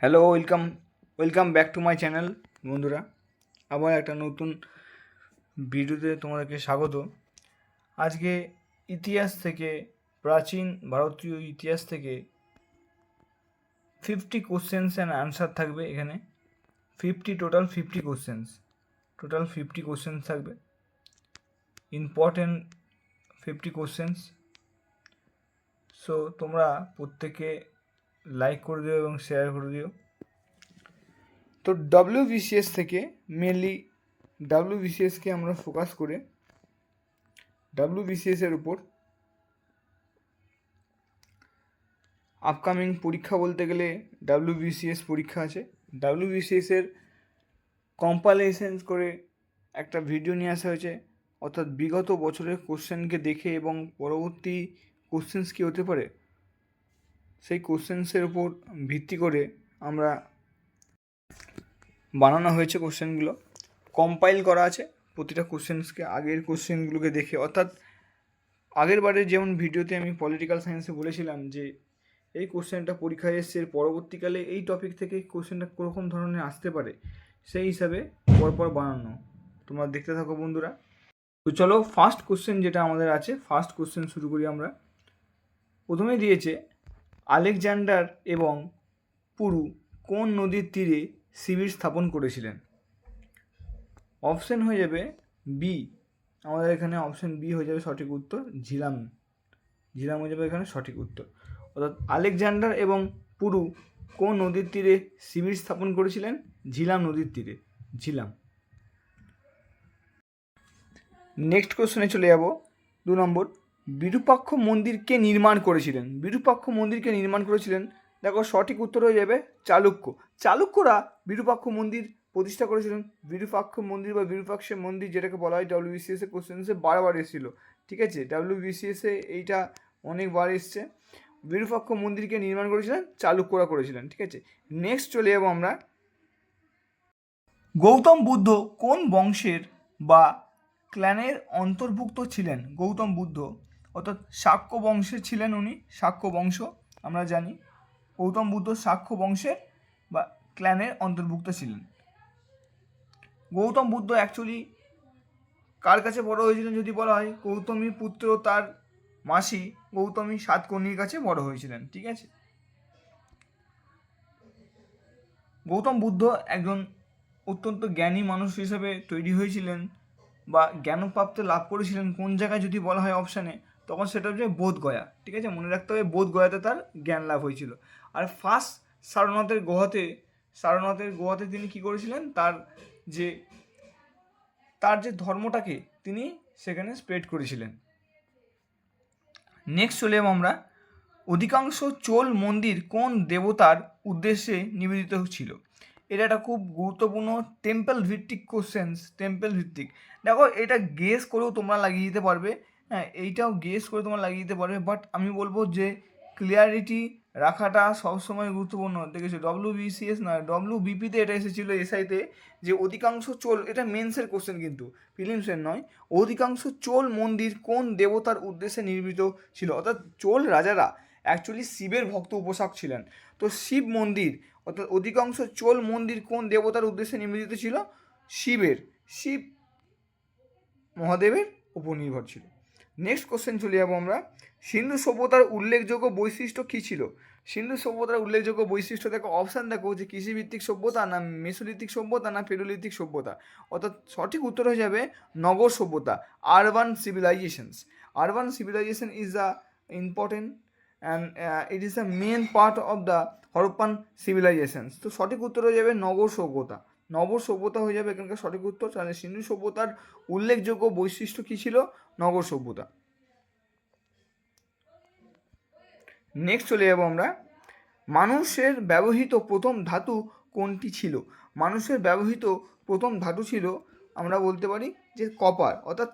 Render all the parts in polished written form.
Hello, welcome back to my channel বন্ধুরা। আবার একটা নতুন ভিডিওতে তোমাদেরকে স্বাগত। আজকে ইতিহাস থেকে, প্রাচীন ভারতীয় ইতিহাস থেকে 50 কোশ্চেন্স অ্যান্ড আনসার থাকবে এখানে। টোটাল 50 কোশ্চেন্স থাকবে, ইম্পর্টেন্ট 50 কোশ্চেন্স। সো তোমরা প্রত্যেকে লাইক করে দিও এবং শেয়ার করে দিও। তো WBCS থেকে মেনলি WBCSকে আমরা ফোকাস করে WBCS এর উপর আপকামিং পরীক্ষা বলতে গেলে WBCS পরীক্ষা আছে। WBCS এর কম্পাইলেশন করে একটা ভিডিও নিয়ে আসা হয়েছে, অর্থাৎ বিগত বছরের কোশ্চেনকে দেখে এবং পরবর্তী কোশ্চেন্স কী হতে পারে সেই কোশ্চেন্সের উপর ভিত্তি করে আমরা বানানো হয়েছে কোশ্চেনগুলো, কম্পাইল করা আছে প্রতিটা কোশ্চেন্সকে আগের কোশ্চেনগুলোকে দেখে। অর্থাৎ আগের বারে যেমন ভিডিওতে আমি পলিটিক্যাল সায়েন্সে বলেছিলাম যে এই কোশ্চেনটা পরীক্ষায় এসছে, পরবর্তীকালে এই টপিক থেকে কোশ্চেনটা কীরকম ধরনের আসতে পারে সেই হিসাবে পরপর বানানো। তোমরা দেখতে থাকো বন্ধুরা। তো চলো ফার্স্ট কোশ্চেন যেটা আমাদের আছে, ফার্স্ট কোশ্চেন শুরু করি আমরা। প্রথমে দিয়েছে আলেকজান্ডার এবং পুরু কোন নদীর তীরে শিবির স্থাপন করেছিলেন? অপশন হয়ে যাবে বি, আমাদের এখানে অপশন বি হয়ে যাবে সঠিক উত্তর, ঝিলাম হয়ে যাবে এখানে সঠিক উত্তর। অর্থাৎ আলেকজান্ডার এবং পুরু কোন নদীর তীরে শিবির স্থাপন করেছিলেন? ঝিলাম নদীর তীরে, ঝিলাম। নেক্সট কোশ্চেনে চলে যাব। 2 নম্বর, বিরূপাক্ষ মন্দির কে নির্মাণ করেছিলেন? বিরূপাক্ষ মন্দিরকে নির্মাণ করেছিলেন, দেখো সঠিক উত্তর হয়ে যাবে চালুক্যরা বিরূপাক্ষ মন্দির প্রতিষ্ঠা করেছিলেন। বিরূপাক্ষ মন্দির বা বিরূপাক্ষের মন্দির যেটাকে বলা হয় WBCS এর কোশ্চেন্সে বারবার এসেছিল, ঠিক আছে? WBCS এ এইটা অনেকবার এসছে। বিরূপাক্ষ মন্দিরকে নির্মাণ করেছিলেন চালুক্যরা করেছিলেন, ঠিক আছে? নেক্সট চলে যাবো আমরা। গৌতম বুদ্ধ কোন বংশের বা ক্ল্যানের অন্তর্ভুক্ত ছিলেন? গৌতম বুদ্ধ অর্থাৎ শাক্য বংশের ছিলেন উনি, শাক্য বংশ আমরা জানি। গৌতম বুদ্ধ শাক্য বংশের বা ক্ল্যানের অন্তর্ভুক্ত ছিলেন। গৌতম বুদ্ধ অ্যাকচুয়ালি কার কাছে বড় হয়েছিলেন যদি বলা হয়, গৌতমী পুত্র তার মাসি গৌতমী সাতকর্ণীর কাছে বড় হয়েছিলেন, ঠিক আছে? গৌতম বুদ্ধ একজন অত্যন্ত জ্ঞানী মানুষ হিসেবে তৈরি হয়েছিলেন বা জ্ঞানপ্রাপ্ত লাভ করেছিলেন কোন জায়গায় যদি বলা হয় অপশানে, তখন সেটা হচ্ছে বোধগয়া, ঠিক আছে? মনে রাখতে হবে বোধগয়াতে তার জ্ঞান লাভ হয়েছিল। আর ফার্স্ট সারনাথের গুহাতে তিনি কী করেছিলেন? তার যে ধর্মটাকে তিনি সেখানে স্প্রেড করেছিলেন। নেক্সট চলে যাব আমরা। অধিকাংশ চোল মন্দির কোন দেবতার উদ্দেশ্যে নিবেদিত ছিল? এটা একটা খুব গুরুত্বপূর্ণ টেম্পল ভিত্তিক কোশ্চেন্স, টেম্পল ভিত্তিক। দেখো এটা গেস করেও তোমরা লাগিয়ে দিতে পারবে, হ্যাঁ এইটাও গেস করে তোমরা লাগিয়ে দিতে পারবে, বাট আমি বলবো যে ক্লিয়ারিটি রাখাটা সবসময় গুরুত্বপূর্ণ। দেখেছো WBCS নয়, WBPতে এটা এসেছিলো এসআইতে, যে অধিকাংশ চোল, এটা মেন্সের কোশ্চেন কিন্তু প্রিলিমসের নয়, অধিকাংশ চোল মন্দির কোন দেবতার উদ্দেশ্যে নির্মিত ছিল? অর্থাৎ চোল রাজারা অ্যাকচুয়ালি শিবের ভক্ত উপাসক ছিলেন। তো শিব মন্দির অর্থাৎ অধিকাংশ চোল মন্দির কোন দেবতার উদ্দেশ্যে নিবেদিত ছিল? শিব মহাদেবের উপর নির্ভর ছিল। নেক্সট কোশ্চেন চলে যাবো আমরা। সিন্ধু সভ্যতার উল্লেখযোগ্য বৈশিষ্ট্য কী ছিল? সিন্ধু সভ্যতার উল্লেখযোগ্য বৈশিষ্ট্য দেখো, অপশান দেখো যে কৃষিভিত্তিক সভ্যতা, না মেসোলিথিক সভ্যতা, না পেরোলিথিক সভ্যতা। অর্থাৎ সঠিক উত্তর হয়ে যাবে নগর সভ্যতা, urban civilisations. Urban civilisation is the important and it is the main part of the Harappan civilisations. তো সঠিক উত্তর হয়ে যাবে নগর সভ্যতা হয়ে যাবে এখানকার সঠিক উত্তর। তাহলে সিন্ধু সভ্যতার উল্লেখযোগ্য বৈশিষ্ট্য কী ছিল? নগর সভ্যতা। নেক্সট চলে যাবো আমরা। মানুষের ব্যবহৃত প্রথম ধাতু কোনটি ছিল? মানুষের ব্যবহৃত প্রথম ধাতু ছিল, আমরা বলতে পারি যে কপার অর্থাৎ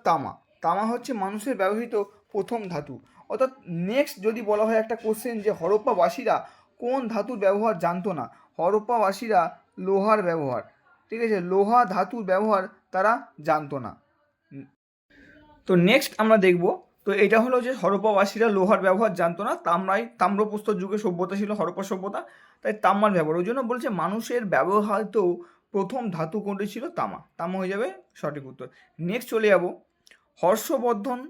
তামা হচ্ছে মানুষের ব্যবহৃত প্রথম ধাতু। অর্থাৎ নেক্সট যদি বলা হয় একটা কোশ্চেন যে হরপ্পাবাসীরা কোন ধাতুর ব্যবহার জানতো না? হরপ্পাবাসীরা লোহার ব্যবহার, ঠিক আছে, লোহা ধাতুর ব্যবহার তারা জানতো না। তো নেক্সট আমরা দেখব, তো এটা হলো যে হরপ্পাবাসীরা লোহার ব্যবহার জানতো না, তাম্রপ্রস্তর যুগে সভ্যতা ছিল হরপ্পা সভ্যতা। তাই তামার ব্যবহার, ওই জন্য বলছে মানুষের ব্যবহৃত প্রথম ধাতু কোনটি ছিল? তামা। তামা হয়ে যাবে সঠিক উত্তর। নেক্সট চলে যাব, হর্ষবর্ধন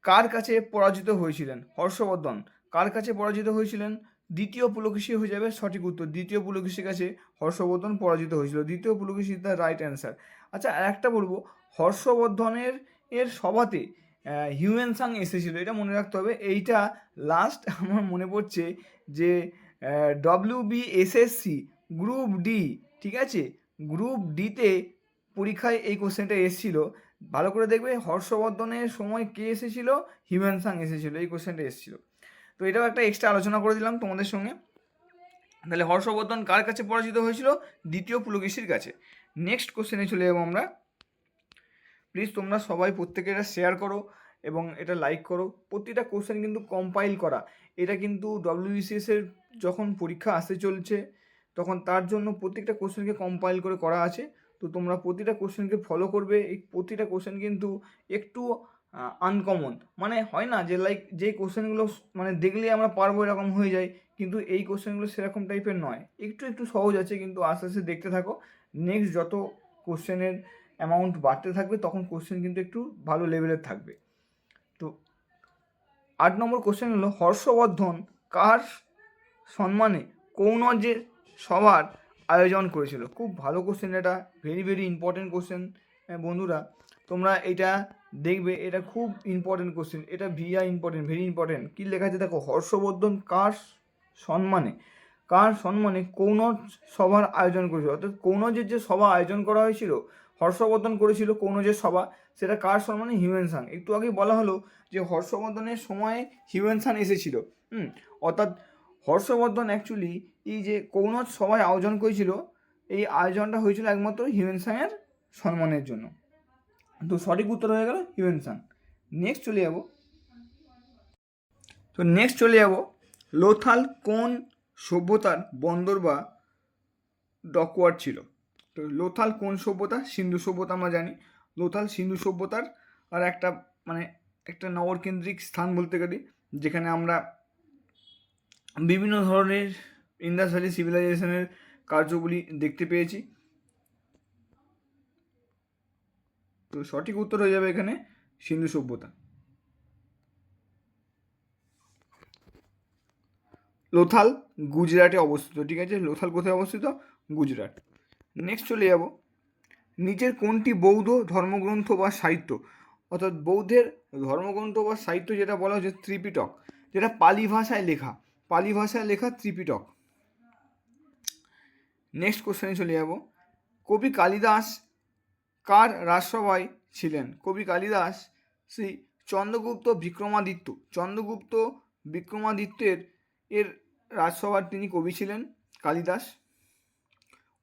কার কাছে পরাজিত হয়েছিলেন? হর্ষবর্ধন কার কাছে পরাজিত হয়েছিলেন? দ্বিতীয় পুলকেশী হয়ে যাবে সঠিক উত্তর। দ্বিতীয় পুলকেশীর কাছে হর্ষবর্ধন পরাজিত হয়েছিল। দ্বিতীয় পুলকেশী দ্য রাইট অ্যান্সার। আচ্ছা, আর একটা বলবো, হর্ষবর্ধনের সভাতে হিউয়েন সাং এসেছিল, এটা মনে রাখতে হবে। এইটা লাস্ট আমার মনে পড়ছে যে WBSSC গ্রুপ ডি, ঠিক আছে, গ্রুপ ডিতে পরীক্ষায় এই কোশ্চেনটা এসেছিল। ভালো করে দেখবে, হর্ষবর্ধনের সময় কে এসেছিল? হিউয়েন সাং এসেছিল, এই কোশ্চেনটা এসেছিল। তো এটাও একটা এক্সট্রা আলোচনা করে দিলাম তোমাদের সঙ্গে। তাহলে হর্ষবর্ধন কার কাছে পরাজিত হয়েছিল? দ্বিতীয় পুলকেশীর কাছে। নেক্সট কোশ্চেনে চলে যাবো আমরা। প্লিজ তোমরা সবাই প্রত্যেকে এটা শেয়ার করো এবং এটা লাইক করো। প্রতিটা কোশ্চেন কিন্তু কম্পাইল করা, এটা কিন্তু WBCS এর যখন পরীক্ষা আসতে চলছে তখন তার জন্য প্রত্যেকটা কোশ্চেনকে কম্পাইল করে করা আছে। তো তোমরা প্রতিটা কোশ্চেনকে ফলো করবে। এই প্রতিটা কোশ্চেন কিন্তু একটু আনকমন, মানে হয় না যে লাইক যে কোশ্চেনগুলো মানে দেখলে আমরা পারবো এরকম হয়ে যায়, কিন্তু এই কোশ্চেনগুলো সেরকম টাইপের নয়, একটু একটু সহজ আছে, কিন্তু আস্তে আস্তে দেখতে থাকো। নেক্সট যত কোশ্চেনের অ্যামাউন্ট বাড়তে থাকবে তখন কোশ্চেন কিন্তু একটু ভালো লেভেলের থাকবে। তো 8 নম্বর কোশ্চেন হলো, হর্ষবর্ধন কার সম্মানে কৌনজের সভার আয়োজন করেছিল? খুব ভালো কোশ্চেন, এটা ভেরি ভেরি ইম্পর্টেন্ট কোশ্চেন বন্ধুরা, তোমরা এটা দেখবে, এটা খুব ইম্পর্টেন্ট কোশ্চেন, এটা ইম্পর্টেন্ট, ভেরি ইম্পর্টেন্ট। কী লেখা আছে দেখো, হর্ষবর্ধন কার সম্মানে কৌনজ সভার আয়োজন করেছিল? অর্থাৎ কৌনজের যে সভা আয়োজন করা হয়েছিল, হর্ষবর্ধন করেছিল কৌনজের সভা, সেটা কার সম্মানে? Hiuen Tsang. একটু আগেই বলা হলো যে হর্ষবর্ধনের সময়ে হিউয়েন সাং এসেছিল। অর্থাৎ হর্ষবর্ধন অ্যাকচুয়ালি এই যে কৌনজ সভায় আয়োজন করেছিল, এই আয়োজনটা হয়েছিল একমাত্র হিউয়েন সাংয়ের সম্মানের জন্য। তো সঠিক উত্তর হয়ে গেল হিউয়েন সাং। নেক্সট চলে যাব, লোথাল কোন সভ্যতার বন্দর বা ডকওয়ার্ড ছিল? তো লোথাল কোন সভ্যতা? সিন্ধু সভ্যতা, আমরা জানি। লোথাল সিন্ধু সভ্যতার আর একটা মানে একটা নগরকেন্দ্রিক স্থান বলতে গেলে, যেখানে আমরা বিভিন্ন ধরনের ইন্দাস ভ্যালি সিভিলাইজেশনের কার্যগুলি দেখতে পেয়েছি। তো সঠিক উত্তর হয়ে যাবে এখানে সিন্ধু সভ্যতা। লোথাল গুজরাটে অবস্থিত, ঠিক আছে। লোথাল কোথায় অবস্থিত? গুজরাট। নেক্সট চলে যাব, নিচের কোনটি বৌদ্ধ ধর্মগ্রন্থ বা সাহিত্য? অর্থাৎ বৌদ্ধের ধর্মগ্রন্থ বা সাহিত্য যেটা বলা হচ্ছে ত্রিপিটক, যেটা পালি ভাষায় লেখা ত্রিপিটক। নেক্সট কোশ্চেনে চলে যাব, কবি কালিদাস কার রাজসভায় ছিলেন? কবি কালিদাস শ্রী চন্দ্রগুপ্ত বিক্রমাদিত্যের রাজসভার তিনি কবি ছিলেন কালিদাস।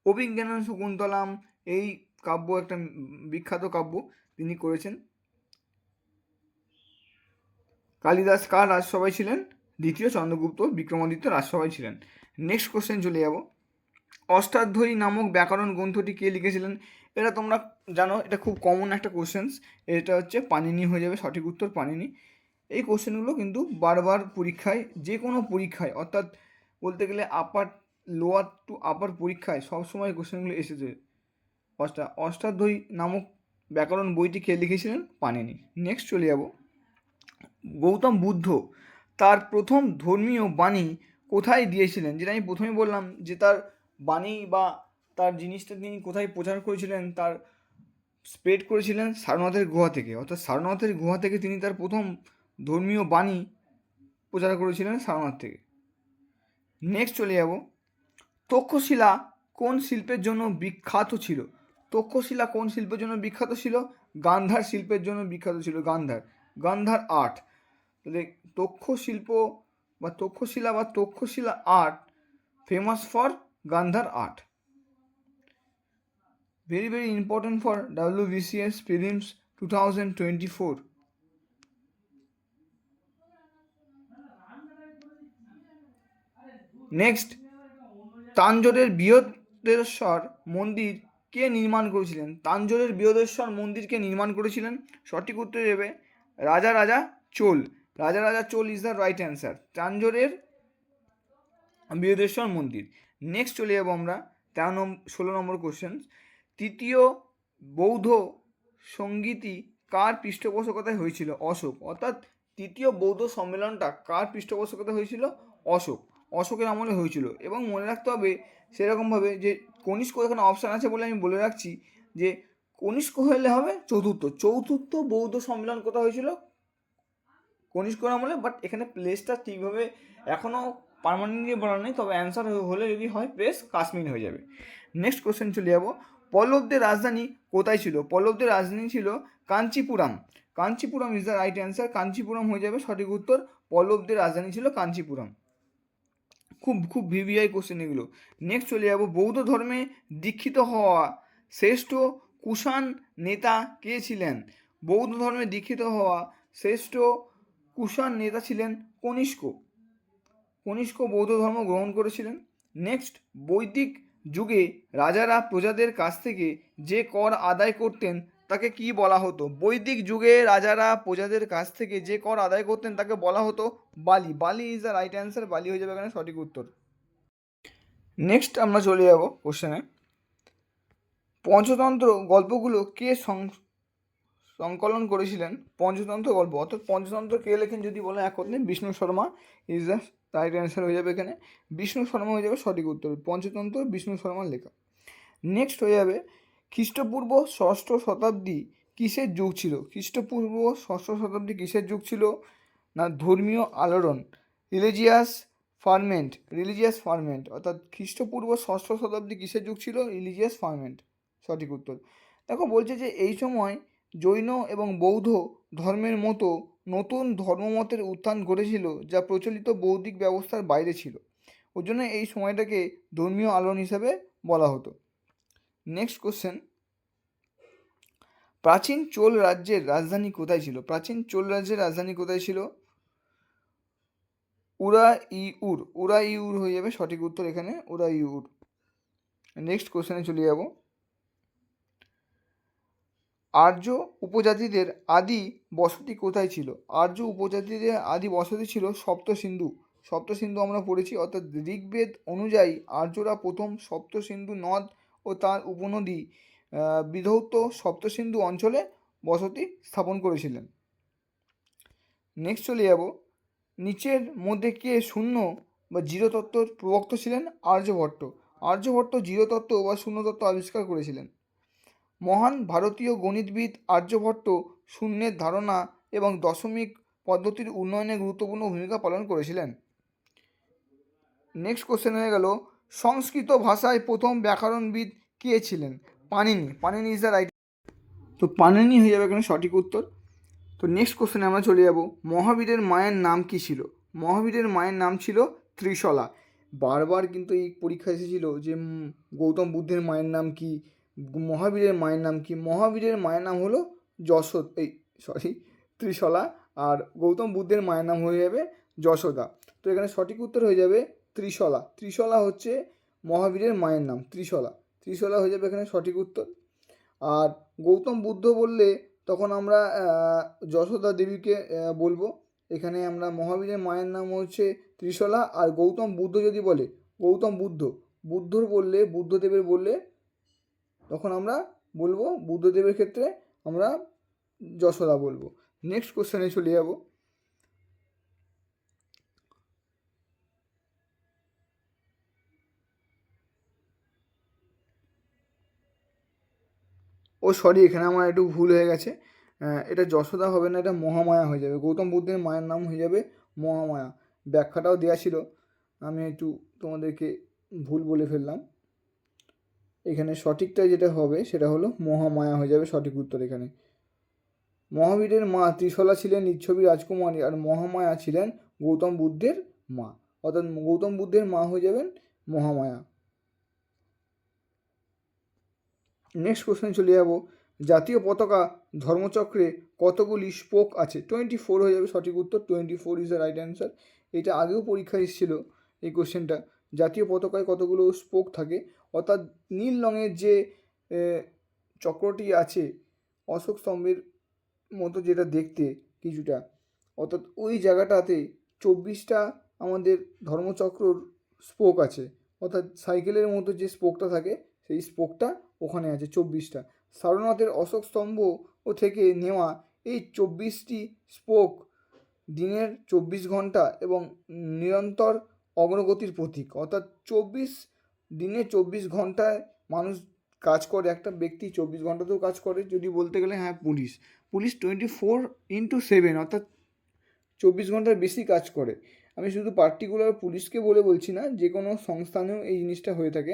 অভিজ্ঞান শকুন্তলাম এই কাব্য একটা বিখ্যাত কাব্য তিনি করেছেন। কালিদাস কার রাজসভায় ছিলেন? দ্বিতীয় চন্দ্রগুপ্ত বিক্রমাদিত্য রাজসভায় ছিলেন। নেক্সট কোশ্চেন চলে যাব, অষ্টাধ্যায়ী নামক ব্যাকরণ গ্রন্থটি কে লিখেছিলেন? এটা তোমরা জানো, এটা খুব কমন একটা কোশ্চেন্স, এটা হচ্ছে পাণিনি হয়ে যাবে সঠিক উত্তর, পাণিনি। এই কোশ্চেনগুলো কিন্তু বারবার পরীক্ষায়, যে কোনো পরীক্ষায়, অর্থাৎ বলতে গেলে আপার লোয়ার টু আপার পরীক্ষায় সবসময় কোশ্চেনগুলো এসেছে। অষ্টাধ্যায়ী নামক ব্যাকরণ বইটি কে লিখেছিলেন? পাণিনি। নেক্সট চলে যাব, গৌতম বুদ্ধ তার প্রথম ধর্মীয় বাণী কোথায় দিয়েছিলেন? যেটা আমি প্রথমে বললাম যে তার বাণী বা তার জিনিসটা তিনি কোথায় প্রচার করেছিলেন, তার স্প্রেড করেছিলেন সারনাথের গুহা থেকে। অর্থাৎ সারনাথের গুহা থেকে তিনি তার প্রথম ধর্মীয় বাণী প্রচার করেছিলেন সারনাথ থেকে। নেক্সট চলে যাব, তক্ষশিলা কোন শিল্পের জন্য বিখ্যাত ছিল? তক্ষশিলা কোন শিল্পের জন্য বিখ্যাত ছিল? গান্ধার শিল্পের জন্য বিখ্যাত ছিল। গান্ধার আর্ট। তাহলে Takshashila art famous for Gandhara art. Very very important for WBCS prelims 2024. Next, তাঞ্জোরের বৃহদেশ্বর মন্দির কে নির্মাণ করেছিলেন? তাঞ্জোরের বৃহদেশ্বর মন্দিরকে নির্মাণ করেছিলেন, সঠিক উত্তর দেবে Raja Chola is the right answer. তাঞ্জোরের বৃহদেশ্বর মন্দির। নেক্সট চলে যাবো আমরা 16 নম্বর কোশ্চেন। তৃতীয় বৌদ্ধ সঙ্গীতি কার পৃষ্ঠপোষকতায় হয়েছিল? অশোক। অর্থাৎ তৃতীয় বৌদ্ধ সম্মেলনটা কার পৃষ্ঠপোষকতায় হয়েছিল? অশোকের আমলে হয়েছিল। এবং মনে রাখতে হবে সেরকমভাবে যে কনিষ্ক এখানে অপশান আছে বলে আমি বলে রাখছি যে কনিষ্ক হলে হবে চতুর্থ বৌদ্ধ সম্মেলন কোথায় হয়েছিল? কনিষ্কর আমলে। বাট এখানে প্লেসটা ঠিকভাবে এখনও পার্মানেন্টলি বলা নেই, তবে অ্যান্সার হলে যদি হয় প্লেস কাশ্মীর হয়ে যাবে। নেক্সট কোশ্চেন চলে যাবো, পল্লবদের রাজধানী কোথায় ছিল? পল্লবদের রাজধানী ছিল Kanchipuram. Kanchipuram is the right answer. Kanchipuram হয়ে যাবে সঠিক উত্তর। পল্লবদের রাজধানী ছিল কাঞ্চিপুরম। খুব ভিভিআই কোশ্চেন এগুলো। নেক্সট চলে যাবো, বৌদ্ধ ধর্মে দীক্ষিত হওয়া শ্রেষ্ঠ কুষাণ নেতা কে ছিলেন? বৌদ্ধ ধর্মে দীক্ষিত হওয়া শ্রেষ্ঠ কুষাণ নেতা ছিলেন কনিষ্ক। বৌদ্ধ ধর্ম গ্রহণ করেছিলেন। নেক্সট, বৈদিক যুগে রাজারা প্রজাদের কাছ থেকে যে কর আদায় করতেন তাকে কি বলা হতো? বৈদিক যুগে রাজারা প্রজাদের কাছ থেকে যে কর আদায় করতেন তাকে বলা হতো বালি। বালি ইজ দ্য রাইট অ্যান্সার। বালি হয়ে যাবে এখানে সঠিক উত্তর। নেক্সট আমরা চলে যাব কোশ্চেনে, পঞ্চতন্ত্র গল্পগুলো কে সংকলন করেছিলেন? পঞ্চতন্ত্র গল্প অর্থাৎ পঞ্চতন্ত্র কে লেখেন যদি বলে এক কথায় Vishnu Sharma is the right answer হয়ে যাবে এখানে। বিষ্ণু শর্মা হয়ে যাবে সঠিক উত্তর। পঞ্চতন্ত্র বিষ্ণু শর্মার লেখা। নেক্সট হয়ে যাবে, খ্রিস্টপূর্ব ষষ্ঠ শতাব্দী কিসের যুগ ছিল? খ্রিস্টপূর্ব ষষ্ঠ শতাব্দী কিসের যুগ ছিল? না ধর্মীয় আলোড়ন, রিলিজিয়াস ফার্মেন্ট। অর্থাৎ খ্রিস্টপূর্ব ষষ্ঠ শতাব্দী কিসের যুগ ছিল? রিলিজিয়াস ফার্মেন্ট সঠিক উত্তর। দেখো বলছে যে এই সময় জৈন এবং বৌদ্ধ ধর্মের মতো নতুন ধর্মমতের উত্থান ঘটেছিল যা প্রচলিত বৌদ্ধিক ব্যবস্থার বাইরে ছিল। ওই জন্য এই সময়টাকে ধর্মীয় আলোড়ন হিসাবে বলা হতো। নেক্সট কোশ্চেন, প্রাচীন চোল রাজ্যের রাজধানী কোথায় ছিল? প্রাচীন চোল রাজ্যের রাজধানী কোথায় ছিল? উরাইউর হয়ে যাবে সঠিক উত্তর এখানে, উরাইউর। নেক্সট কোশ্চেনে চলে যাব, আর্য উপজাতিদের আদি বসতি কোথায় ছিল? আর্য উপজাতিদের আদি বসতি ছিল সপ্তসিন্ধু আমরা পড়েছি। অর্থাৎ ঋগ্বেদ অনুযায়ী আর্যরা প্রথম সপ্তসিন্ধু নদ ও তার উপনদী বিধৌত সপ্তসিন্ধু অঞ্চলে বসতি স্থাপন করেছিলেন। নেক্সট চলে যাব, নিচের মধ্যে কে শূন্য বা জিরো তত্ত্বর প্রবক্তা ছিলেন? আর্যভট্ট জিরো তত্ত্ব বা শূন্য তত্ত্ব আবিষ্কার করেছিলেন। মহান ভারতীয় গণিতবিদ আর্যভট্ট শূন্যের ধারণা এবং দশমিক পদ্ধতির উন্নয়নে গুরুত্বপূর্ণ ভূমিকা পালন করেছিলেন। নেক্সট কোশ্চেন হয়ে গেল, সংস্কৃত ভাষায় প্রথম ব্যাকরণবিদ কে ছিলেন? Panini is the right. তো পানিনি হয়ে যাবে এখানে সঠিক উত্তর। তো নেক্সট কোশ্চেনে আমরা চলে যাব, মহাবীরের মায়ের নাম কি ছিল? মহাবীরের মায়ের নাম ছিল ত্রিশলা। বারবার কিন্তু এই পরীক্ষা এসেছিল যে গৌতম বুদ্ধের মায়ের নাম কি, মহাবীরের মায়ের নাম কি? মহাবীরের মায়ের নাম হলো ত্রিশলা, আর গৌতম বুদ্ধের মায়ের নাম হয়ে যাবে যশোদা। তো এখানে সঠিক উত্তর হয়ে যাবে ত্রিশলা। ত্রিশলা হচ্ছে মহাবীরের মায়ের নাম, ত্রিশলা হয়ে যাবে এখানে সঠিক উত্তর। আর গৌতম বুদ্ধ বললে তখন আমরা যশোদা দেবীকে বলবো। এখানে আমরা মহাবীরের মায়ের নাম হচ্ছে ত্রিশলা, আর গৌতম বুদ্ধ যদি বলে বুদ্ধদেবের বললে তখন আমরা বলবো বুদ্ধদেবের ক্ষেত্রে আমরা যশোদা বলবো। নেক্সট কোশ্চেনে চলে যাব, এখানে আমার একটু ভুল হয়ে গেছে, এটা যশোদা হবে না, এটা মহামায়া হয়ে যাবে। গৌতম বুদ্ধের মায়ের নাম হয়ে যাবে মহামায়া। ব্যাখ্যাটাও দেওয়া ছিল, আমি একটু তোমাদেরকে ভুল বলে ফেললাম। এখানে সঠিকটা যেটা হবে সেটা হলো মহামায়া হয়ে যাবে সঠিক উত্তর এখানে। মহাবীরের মা ত্রিশলা ছিলেন লিচ্ছবি রাজকুমারী, আর মহামায়া ছিলেন গৌতম বুদ্ধের মা। অর্থাৎ গৌতম বুদ্ধের মা হয়ে যাবেন মহামায়া। নেক্সট কোশ্চেন চলে যাব, জাতীয় পতাকা ধর্মচক্রে কতগুলি স্পোক আছে? 24 হয়ে যাবে সঠিক উত্তর। 24 ইজ দ্য রাইট অ্যান্সার। এটা আগেও পরীক্ষা এসেছিল এই কোশ্চেনটা, জাতীয় পতাকায় কতগুলো স্পোক থাকে। অর্থাৎ নীল রঙের যে চক্রটি আছে অশোক স্তম্ভের মতো যেটা দেখতে কিছুটা, অর্থাৎ ওই জায়গাটাতে 24টা আমাদের ধর্মচক্রর স্পোক আছে। অর্থাৎ সাইকেলের মতো যে স্পোকটা থাকে সেই স্পোকটা ওখানে আছে 24টা। সারনাথের অশোক স্তম্ভ ও থেকে নেওয়া এই 24টি স্পোক দিনের 24 ঘন্টা এবং নিরন্তর অগ্রগতির প্রতীক। অর্থাৎ দিনে 24 ঘন্টায় মানুষ কাজ করে, একটা ব্যক্তি 24 ঘন্টাতেও কাজ করে যদি বলতে গেলে। হ্যাঁ, পুলিশ 24x7 অর্থাৎ 24 ঘন্টার বেশি কাজ করে। আমি শুধু পার্টিকুলার পুলিশকে বলে বলছি না, যে কোনো সংস্থানেও এই জিনিসটা হয়ে থাকে।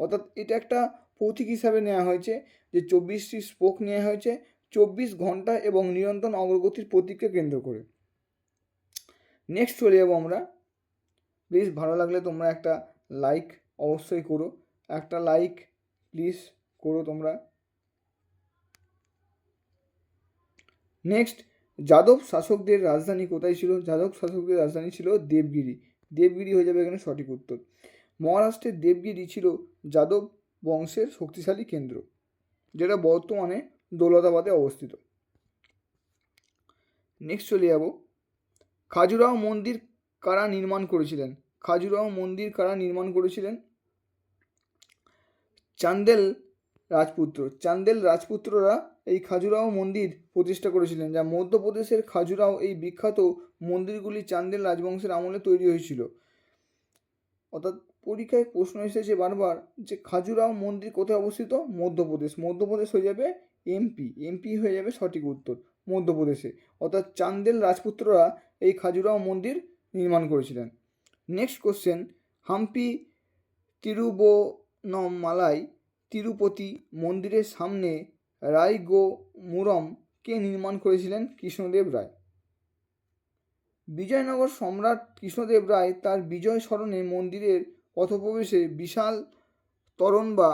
অর্থাৎ এটা একটা প্রতীক হিসাবে নেওয়া হয়েছে যে 24টি স্পোক নেওয়া হয়েছে 24 ঘন্টা এবং নিরন্তর অগ্রগতির প্রতীককে কেন্দ্র করে। নেক্সট চলে যাবো আমরা। প্লিজ ভালো লাগলে তোমরা একটা লাইক অবশ্যই করো, একটা লাইক প্লিজ করো তোমরা। নেক্সট, যাদব শাসকদের রাজধানী কোথায় ছিল? যাদব শাসকদের রাজধানী ছিল দেবগিরি। দেবগিরি হয়ে যাবে এখানে সঠিক উত্তর। মহারাষ্ট্রের দেবগিরি ছিল যাদব বংশের শক্তিশালী কেন্দ্র, যেটা বর্তমানে দৌলতাবাদে অবস্থিত। নেক্সট চলে যাব, খাজুরাহো মন্দির কারা নির্মাণ করেছিলেন? খাজুরাহো মন্দির কারা নির্মাণ করেছিলেন? চান্দেল রাজপুত্র। চান্দেল রাজপুত্ররা এই খাজুরাহো মন্দির প্রতিষ্ঠা করেছিলেন, যা মধ্যপ্রদেশের খাজুরাহো। এই বিখ্যাত মন্দিরগুলি চান্দেল রাজবংশের আমলে তৈরি হয়েছিল। অর্থাৎ পরীক্ষায় প্রশ্ন এসেছে বারবার যে খাজুরাহো মন্দির কোথায় অবস্থিত? মধ্যপ্রদেশ। মধ্যপ্রদেশ হয়ে যাবে এমপি হয়ে যাবে সঠিক উত্তর, মধ্যপ্রদেশে। অর্থাৎ চান্দেল রাজপুত্ররা এই খাজুরাহো মন্দির নির্মাণ করেছিলেন। নেক্সট কোশ্চেন, হাম্পি তিরুবনমালাই তিরুপতি মন্দিরের সামনে রায়গোমুরম কে নির্মাণ করেছিলেন? কৃষ্ণদেব রায়। বিজয়নগর সম্রাট কৃষ্ণদেব রায় তার বিজয় স্মরণে মন্দিরের পথপ্রবেশে বিশাল তোরণ বা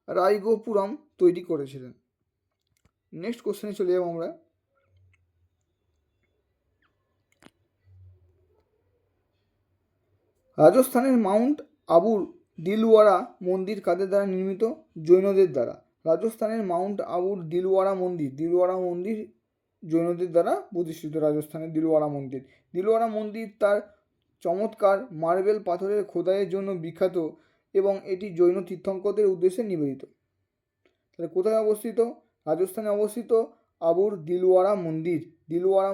রায়গোপুরম তৈরি করেছিলেন। নেক্সট কোশ্চেনে চলে যাব আমরা। রাজস্থানের মাউন্ট আবুর দিলওয়ারা মন্দির কাদের দ্বারা নির্মিত? জৈনদের দ্বারা। রাজস্থানের মাউন্ট আবুর দিলওয়ারা মন্দির জৈনদের দ্বারা প্রতিষ্ঠিত। রাজস্থানের দিলওয়ারা মন্দির তার চমৎকার মার্বেল পাথরের খোদাইয়ের জন্য বিখ্যাত এবং এটি জৈন তীর্থঙ্করদের উদ্দেশ্যে নিবেদিত। তাহলে কোথায় অবস্থিত? রাজস্থানে অবস্থিত আবুর দিলওয়ারা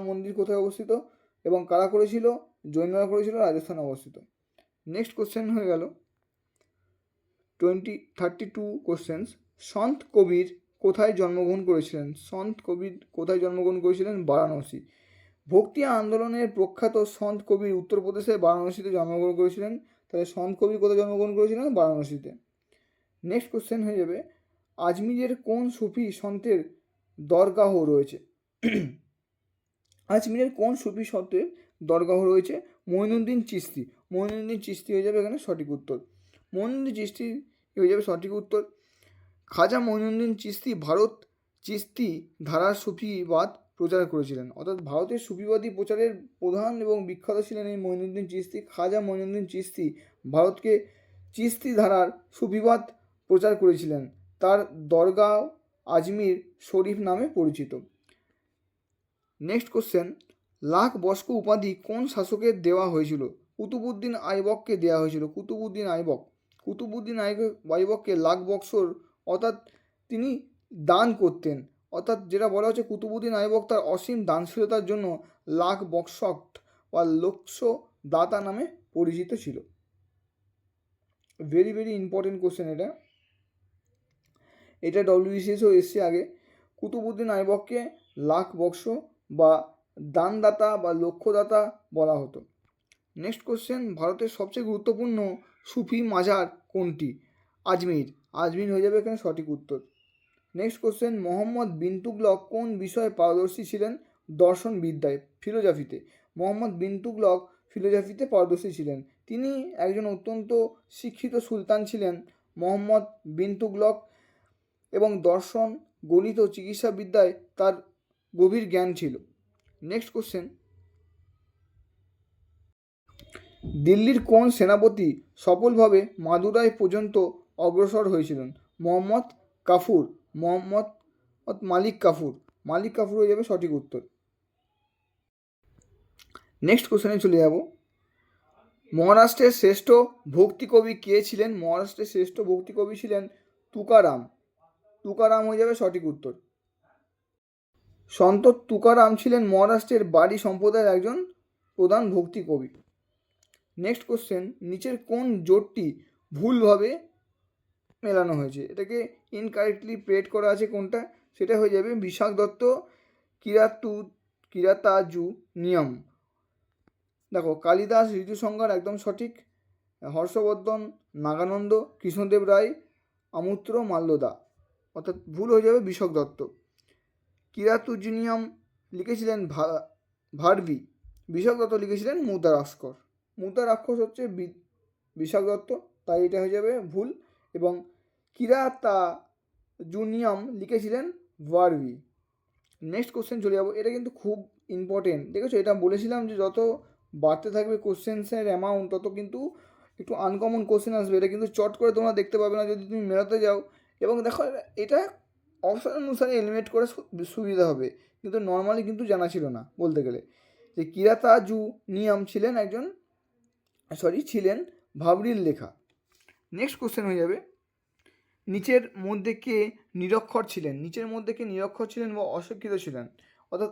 মন্দির কোথায় অবস্থিত এবং কারা করেছিল? জৈনরা করেছিল, রাজস্থানে অবস্থিত। নেক্সট কোশ্চেন হয়ে গেল 32 কোশ্চেন্স। সন্ত কবির কোথায় জন্মগ্রহণ করেছিলেন? বারাণসী। ভক্তি আন্দোলনের প্রখ্যাত সন্ত কবির উত্তরপ্রদেশের বারাণসীতে জন্মগ্রহণ করেছিলেন। তাহলে সন্ত কবির কোথায় জন্মগ্রহণ করেছিলেন? বারাণসীতে। নেক্সট কোশ্চেন হয়ে যাবে, আজমিরের কোন সুফি সন্তের দরগাহ রয়েছে? আজমিরের কোন সুফি সন্তের দরগাহ রয়েছে? মঈনুদ্দিন চিশতি হয়ে যাবে এখানে সঠিক উত্তর। খাজা মঈনুদ্দিন চিশতি ভারত চিশতি ধারার সুফিবাদ প্রচার করেছিলেন। অর্থাৎ ভারতের সুফিবাদী প্রচারের প্রধান এবং বিখ্যাত ছিলেন এই মঈনুদ্দিন চিশতি। খাজা মঈনুদ্দিন চিশতি ভারতকে চিশতি ধারার সুফিবাদ প্রচার করেছিলেন। তার দরগাহ আজমির শরীফ নামে পরিচিত। নেক্সট কোশ্চেন, লাখ বস্ক উপাধি কোন শাসকের দেওয়া হয়েছিল? কুতুবউদ্দিন আইবককে দেওয়া হয়েছিল। কুতুবউদ্দিন আইবককে লাখ বৎসর অর্থাৎ তিনি দান করতেন। অর্থাৎ যেটা বলা হচ্ছে কুতুবউদ্দিন আইবক তার অসীম দানশীলতার জন্য লাখ বৎসক বা লক্ষ দাতা নামে পরিচিত ছিল। ভেরি ভেরি ইম্পর্টেন্ট কোশ্চেন এটা ডব্লিউবিসিএসও এসছে আগে। কুতুবউদ্দিন আইবককে লাখ বৎস বা দানদাতা বা লক্ষ্যদাতা বলা হতো। নেক্সট কোশ্চেন, ভারতের সবচেয়ে গুরুত্বপূর্ণ সুফি মাজার কোনটি? আজমির হয়ে যাবে এখানে সঠিক উত্তর। নেক্সট কোশ্চেন, মোহাম্মদ বিন তুগলক কোন বিষয়ে পারদর্শী ছিলেন? দর্শন বিদ্যায়, ফিলোজফিতে। মোহাম্মদ বিন তুগলক ফিলোজফিতে পারদর্শী ছিলেন। তিনি একজন অত্যন্ত শিক্ষিত সুলতান ছিলেন মোহাম্মদ বিন তুগলক, এবং দর্শন, গণিত ও চিকিৎসা বিদ্যায় তার গভীর জ্ঞান ছিল। নেক্সট কোশ্চেন, দিল্লির কোন সেনাপতি সফলভাবে মাদুরাই পর্যন্ত অগ্রসর হয়েছিলেন? মালিক কাফুর হয়ে যাবে সঠিক উত্তর। নেক্সট কোশ্চেনে চলে যাব, মহারাষ্ট্রের শ্রেষ্ঠ ভক্তি কবি কে ছিলেন? মহারাষ্ট্রের শ্রেষ্ঠ ভক্তি কবি ছিলেন তুকারাম। তুকারাম হয়ে যাবে সঠিক উত্তর। সন্ত তুকারাম ছিলেন মহারাষ্ট্রের বাড়ি সম্প্রদায়ের একজন প্রধান ভক্তি কবি। নেক্সট কোশ্চেন, নিচের কোন জোটটি ভুলভাবে মেলানো হয়েছে? এটাকে ইনকারেক্টলি প্রেড করা আছে কোনটা? সেটা হয়ে যাবে বিশাখ দত্ত কিরাতাজু নিয়ম। দেখো, কালিদাস ঋতুসংহার একদম সঠিক, হর্ষবর্ধন নাগানন্দ, কৃষ্ণদেব রায়, আমূত্র মাল্যদা, অর্থাৎ ভুল হয়ে যাবে বিশাখ দত্ত। কিরাতুজিনিয়াম লিখেছিলেন ভার্বি, বিশাখ দত্ত লিখেছিলেন মুদ্রাক্ষর। মুদ্রাক্ষর হচ্ছে বিশাখ দত্ত, তাই এটা হয়ে যাবে ভুল। এবং কিরাতাজুনিয়াম লিখেছিলেন ভার্বি। নেক্সট কোশ্চেন চলে যাবো, এটা কিন্তু খুব ইম্পর্টেন্ট। দেখেছো, এটা বলেছিলাম যে যত বাড়তে থাকবে কোশ্চেন্সের অ্যামাউন্ট তত কিন্তু একটু আনকমন কোশ্চেন আসবে। এটা কিন্তু চট করে তোমরা দেখতে পাবে না যদি তুমি মেলাতে যাও। এবং দেখো, এটা অপশন অনুসারে এলিমিনেট করে সুবিধা হবে, কিন্তু নর্মালি কিন্তু জানা ছিল না বলতে গেলে যে কিরাতাজুনিয়াম ছিলেন ভাবরির লেখা। নেক্সট কোশ্চেন হয়ে যাবে, নিচের মধ্যে কে নিরক্ষর ছিলেন? নিচের মধ্যে কে নিরক্ষর ছিলেন বা অশিক্ষিত ছিলেন? অর্থাৎ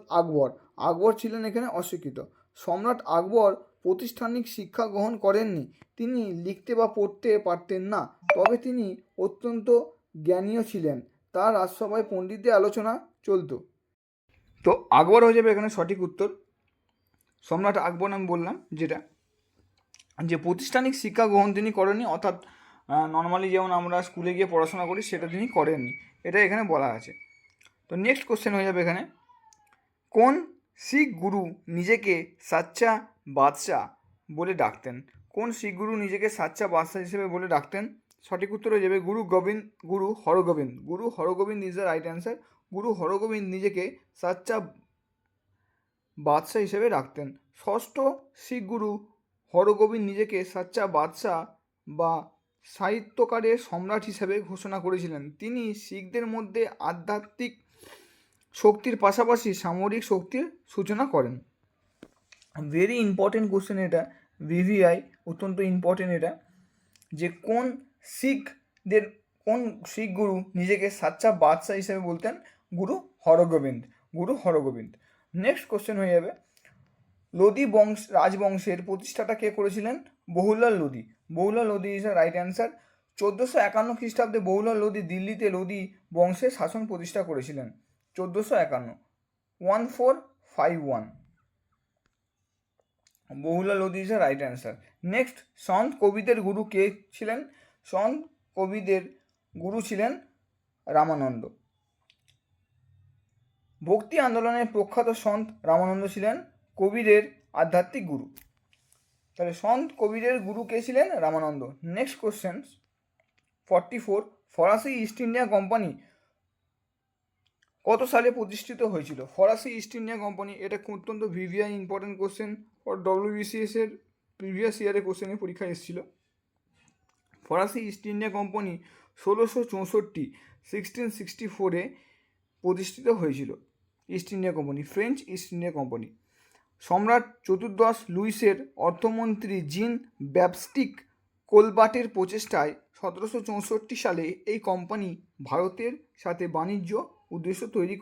আকবর ছিলেন এখানে অশিক্ষিত। সম্রাট আকবর প্রাতিষ্ঠানিক শিক্ষা গ্রহণ করেননি। তিনি লিখতে বা পড়তে পারতেন না, তবে তিনি অত্যন্ত জ্ঞানীয় ছিলেন। তার রাজসভায় পণ্ডিতদের আলোচনা চলতো। তো আকবর হয়ে যাবে এখানে সঠিক উত্তর। সম্রাট আকবর আমি বললাম যেটা, যে প্রাতিষ্ঠানিক শিক্ষা গ্রহণ তিনি করেননি, অর্থাৎ নর্মালি যেমন আমরা স্কুলে গিয়ে পড়াশোনা করি সেটা তিনি করেননি, এটা এখানে বলা আছে। তো নেক্সট কোশ্চেন হয়ে যাবে এখানে, কোন শিখ গুরু নিজেকে সাচ্চা বাদশাহ বলে ডাকতেন? কোন শিখ গুরু নিজেকে সাচ্চা বাদশাহ হিসেবে বলে ডাকতেন? সঠিক উত্তর হয়ে যাবে Guru Hargobind is the right answer. Guru Hargobind নিজেকে সাচ্চা বাদশাহ হিসেবে ডাকতেন। ষষ্ঠ শিখ গুরু হরগোবিন্দ নিজেকে সাচ্চা বাদশাহ বা সাহিত্যকারের সম্রাট হিসেবে ঘোষণা করেছিলেন। তিনি শিখদের মধ্যে আধ্যাত্মিক শক্তির পাশাপাশি সামরিক শক্তির সূচনা করেন। ভেরি ইম্পর্টেন্ট কোশ্চেন এটা, ভিভিআই অত্যন্ত ইম্পর্টেন্ট এটা, যে কোন শিখ গুরু নিজেকে সাচ্চা বাদশাহ হিসেবে বলতেন? গুরু হরগোবিন্দ। নেক্সট কোশ্চেন হয়ে যাবে, লোদি রাজবংশের প্রতিষ্ঠাটা কে করেছিলেন? Bahlul Lodi is the right answer. 1451 খ্রিস্টাব্দে বহুল্লাল লোদি দিল্লিতে লোদি বংশের শাসন প্রতিষ্ঠা করেছিলেন। 1451 Bahlul Lodi is the right answer. Next, সন্ত কবিদের গুরু কে ছিলেন? সন্ত কবিদের গুরু ছিলেন রামানন্দ। ভক্তি আন্দোলনের প্রখ্যাত সন্ত রামানন্দ ছিলেন কবিরের আধ্যাত্মিক গুরু। তাহলে সন্ত কবিরের গুরু কে ছিলেন? রামানন্দ। নেক্সট কোশ্চেন 44, ফরাসি ইস্ট ইন্ডিয়া কোম্পানি কত সালে প্রতিষ্ঠিত হয়েছিল? ফরাসি ইস্ট ইন্ডিয়া কোম্পানি, এটা অত্যন্ত ভিভিআই ইম্পর্টেন্ট কোশ্চেন, ওর ডব্লিউবিসিএস এর প্রিভিয়াস ইয়ারে কোশ্চেনের পরীক্ষায় এসেছিল। ফরাসি ইস্ট ইন্ডিয়া কোম্পানি 1664 প্রতিষ্ঠিত হয়েছিল। East India company, French east India company. সম্রাট চতুর্দশ লুইসের অর্থমন্ত্রী জিন ব্যাপস্টিক কোলবার্টের প্রচেষ্টায় 1764 সালে এই কোম্পানি ভারতের সাথে বাণিজ্য উদ্দেশ্য তৈরি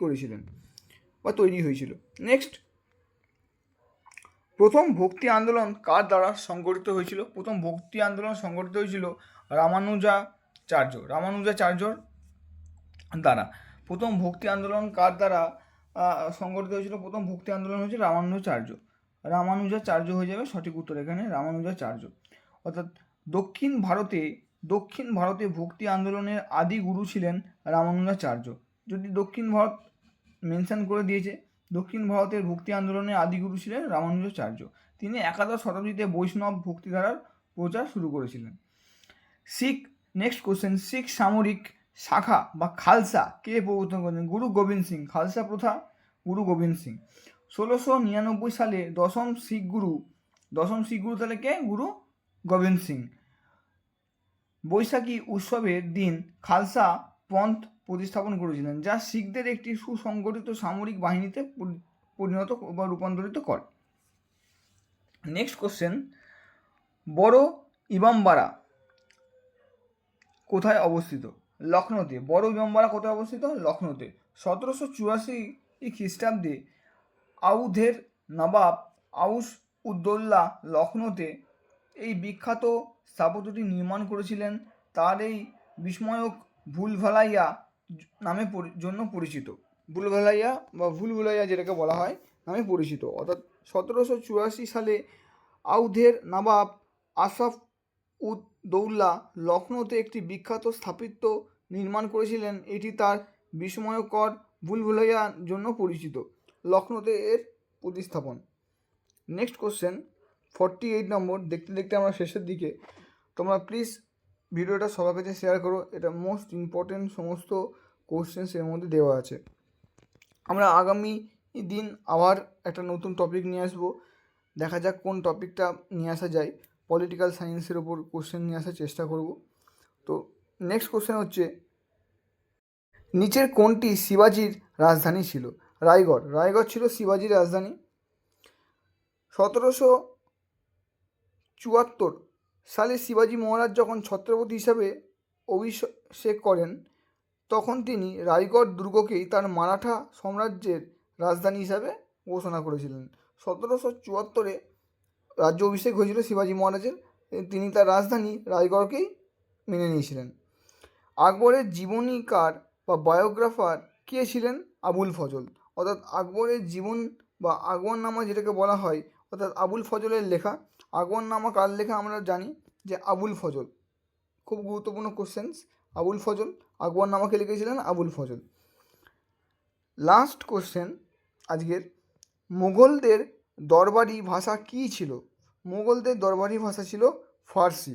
হয়েছিল। নেক্সট, প্রথম ভক্তি আন্দোলন কার দ্বারা সংগঠিত হয়েছিল? প্রথম ভক্তি আন্দোলন সংগঠিত হয়েছিল রামানুজাচার্যর দ্বারা। প্রথম ভক্তি আন্দোলন কার দ্বারা সংগঠিত হয়েছিল? প্রথম ভক্তি আন্দোলন হচ্ছে রামানুজাচার্য হয়ে যাবে সঠিক উত্তর এখানে, রামানুজাচার্য। অর্থাৎ দক্ষিণ ভারতে ভক্তি আন্দোলনের আদি গুরু ছিলেন রামানুজাচার্য। যদি দক্ষিণ ভারত মেনশন করে দিয়েছে, দক্ষিণ ভারতের ভক্তি আন্দোলনের আদি গুরু ছিলেন রামানুজাচার্য। তিনি একাদশ শতাব্দীতে বৈষ্ণব ভক্তিধারার প্রচার শুরু করেছিলেন। নেক্সট কোশ্চেন, শিখ সামরিক শাখা বা খালসা কে প্রবর্তন করেছেন? গুরু গোবিন্দ সিং। খালসা প্রথা গুরু গোবিন্দ সিং। 1699 সালে দশম শিখ গুরু তাহলে কে? গুরু গোবিন্দ সিং। বৈশাখী উৎসবের দিন খালসা পন্থ প্রতিস্থাপন করেছিলেন, যা শিখদের একটি সুসংগঠিত সামরিক বাহিনীতে পরিণত বা রূপান্তরিত করে। নেক্সট কোশ্চেন, বড় ইমামবাড়া কোথায় অবস্থিত? লখনৌতে। বড় ইমামবাড়া কোথায় অবস্থিত? লখনৌতে। 1784 খ্রিস্টাব্দে আউধের নবাব আউস উদ্দৌলা লখনৌতে এই বিখ্যাত স্থাপত্যটি নির্মাণ করেছিলেন। তার এই বিস্ময়ক ভুলভালাইয়া নামে জন্য পরিচিত। ভুলভালাইয়া বা ভুলভুলাইয়া যেটাকে বলা হয় নামে পরিচিত। অর্থাৎ 1784 সালে আউধের নবাব আশরাফ উদ দৌলা লখনৌতে একটি বিখ্যাত স্থাপত্য নির্মাণ করেছিলেন। এটি তার বিস্ময়কর ভুলভুলাইয়ার জন্য পরিচিত। লখনৌতে এর প্রতিস্থাপন। নেক্সট কোশ্চেন 48 নম্বর। দেখতে দেখতে আমরা শেষের দিকে। তোমরা প্লিজ ভিডিওটা সবার কাছে শেয়ার করো। এটা মোস্ট ইম্পর্টেন্ট সমস্ত কোশ্চেন্স এর মধ্যে দেওয়া আছে। আমরা আগামী দিন আবার একটা নতুন টপিক নিয়ে আসবো। দেখা যাক কোন টপিকটা নিয়ে আসা যায়। পলিটিক্যাল সায়েন্সের ওপর কোশ্চেন নিয়ে আসার চেষ্টা করব। তো নেক্সট কোশ্চেন হচ্ছে, নিচের কোনটি শিবাজির রাজধানী ছিল? রায়গড়। রায়গড় ছিল শিবাজির রাজধানী। 1774 সালে শিবাজি মহারাজ যখন ছত্রপতি হিসাবে অভিষেক করেন, তখন তিনি রায়গড় দুর্গকেই তার মারাঠা সাম্রাজ্যের রাজধানী হিসাবে ঘোষণা করেছিলেন। 1774 রাজ্য অভিষেক হয়েছিল শিবাজি মহারাজের। তিনি তার রাজধানী রায়গড়কেই মেনে নিয়েছিলেন। আকবরের জীবনীকার বা বায়োগ্রাফার কে ছিলেন? আবুল ফজল। অর্থাৎ আকবরের জীবন বা আকবরনামা যেটাকে বলা হয়, অর্থাৎ আবুল ফজলের লেখা। আকবরনামা কার লেখা আমরা জানি যে আবুল ফজল। খুব গুরুত্বপূর্ণ কোশ্চেন্স। আবুল ফজল আকবরনামাকে লিখেছিলেন আবুল ফজল। লাস্ট কোশ্চেন আজকের, মুঘলদের দরবারি ভাষা কী ছিল? মুঘলদের দরবারি ভাষা ছিল ফার্সি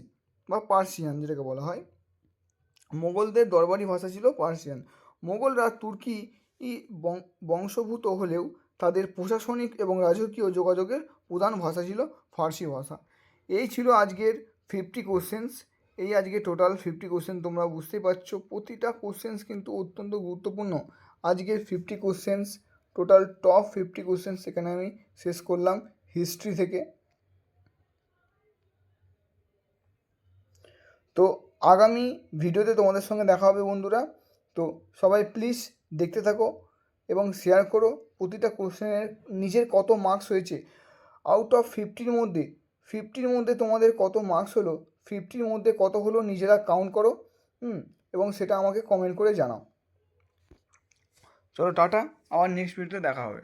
বা পার্সিয়ান যেটাকে বলা হয়। মোগলদের দরবারি ভাষা ছিল পার্সিয়ান। মোগলরা তুর্কি বংশভূত হলেও তাদের প্রশাসনিক এবং রাজকীয় যোগাযোগের প্রধান ভাষা ছিল ফার্সি ভাষা। এই ছিল আজকের 50 কোশ্চেন্স। এই আজকে টোটাল 50 কোশ্চেন। তোমরা বুঝতেই পারছো প্রতিটা কোশ্চেন্স কিন্তু অত্যন্ত গুরুত্বপূর্ণ। আজকের 50 কোশ্চেন্স টোটাল টপ 50 কোশ্চেন্স এখানে আমি শেষ করলাম হিস্ট্রি থেকে। তো আগামী ভিডিওতে তোমাদের সঙ্গে দেখা হবে বন্ধুরা। তো সবাই প্লিজ দেখতে থাকো এবং শেয়ার করো। প্রতিটা কোশ্চেনের নিজের কত মার্কস হয়েছে, আউট অফ 50-র মধ্যে তোমাদের কত মার্কস হলো, 50-র মধ্যে কত হলো নিজেরা কাউন্ট করো এবং সেটা আমাকে কমেন্ট করে জানাও। চলো টাটা, আবার নেক্সট ভিডিওতে দেখা হবে।